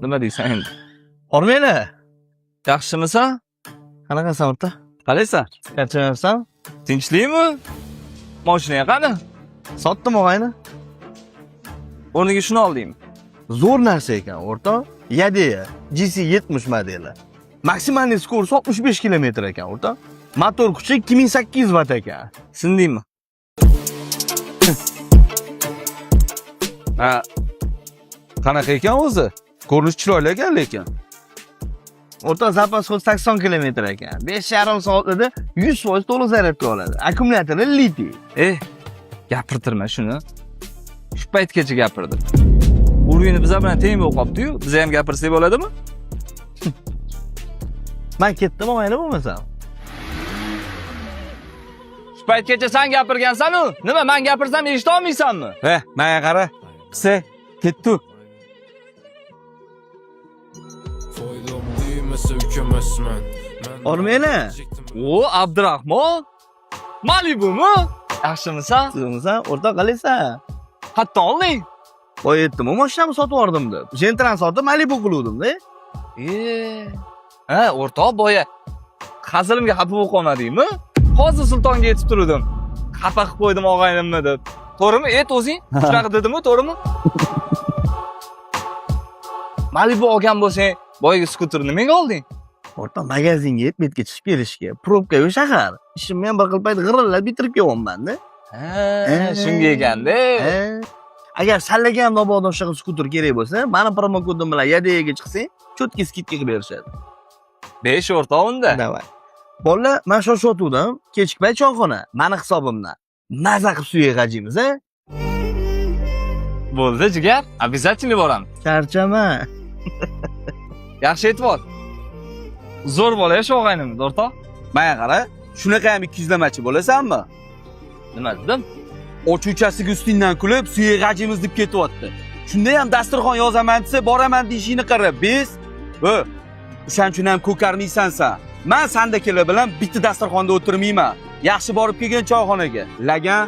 Nima deysan endi? Ormeni. Yaxshimisan? Qanaqasan o'rta? Qalaysan? Charchamayapsan? Tinchlikmi? Mashinaga qani? Sotdim og'ayni. O'rniga shuni oldingmi? Zo'r narsa ekan o'rta. Yadeya GC70 modeli. Maksimal skorost 65 km ekan o'rta. Motor kuchi 2800 watt ekan. Sindingmi? Ha. Qanaqa ekan o'zi? Ko'rinish chiroyli ekan lekin. O'rta zapas hodi 80 km ekan. 5,5 soatda 100% to'liq zaryadga oladi. Akkumulyatori litiy. Gapirtirma shuni. Shu paytgacha gapirdim. Urg'ini biza bilan teng bo'lib qolibdi-yu, biza ham gapirsak bo'ladimi? Men ketdim og'ayni bo'lmasam. Shu paytgacha sen gapirgansan-ku. Nima, men gapirsam eshita olmaysanmi? Menga qara. Qisa, ketdi. Ormeni. O, Abdurahmon. Malibumi? Yaxshimisan? Sizmisan? O'rta qalaysan? Hatto olding. Boy yetdim, mashinamni sotib yubordim deb. Gentrani sotib Malibu qiluvdim-da. Ha, o'rtoq boya. Hazilimga xafa bo'lib qolmadingmi? Hozir sultonga yetib turdim. Xafa qilib qo'ydim og'aynimni deb. To'g'rimi? O'zing shunaqa dedimi, to'g'rimi? Malibu olgan bo'lsang, boyaga skuter nimaga olding? O'rta magazinga yetmetga chiqib kelishga, probka yo'q shahar. Ishimni ham bir xil payt g'irillab bitirib kelyapman-da. Shunga ekanda. Agar sallaga ham mabodo o'sha skuter kerak bo'lsa, meni promokodim bilan Yadeyaga chiqsang, cho'tki skidka qilib berishadi. 5 o'rtoq unda. Davay. Bola, men shoshotuvdim. Kechki payt choyxona, meni hisobimdan. Maza qilib suya g'ajimiz, a? Bo'ldi, jigar. Обязательно boramiz. Charchama. Yaxshi aytib ol. Zo'r bola shu og'aynimiz, o'rtoq. Menga qara. Shunaqa ham 200 lamachi bo'lasanmi? Nima dedim? Ochuvchasiga ustingdan kulib, suya g'ajimiz deb ketyapti. Shunda ham dasturxon yozaman desa, boraman deyishingni qara. Biz, o'shaning uchun ham ko'karmaysan-san. Men sendakilar bilan bitta dasturxonda o'tirmayman. Yaxshi borib kelgan choyxonaga. Lagan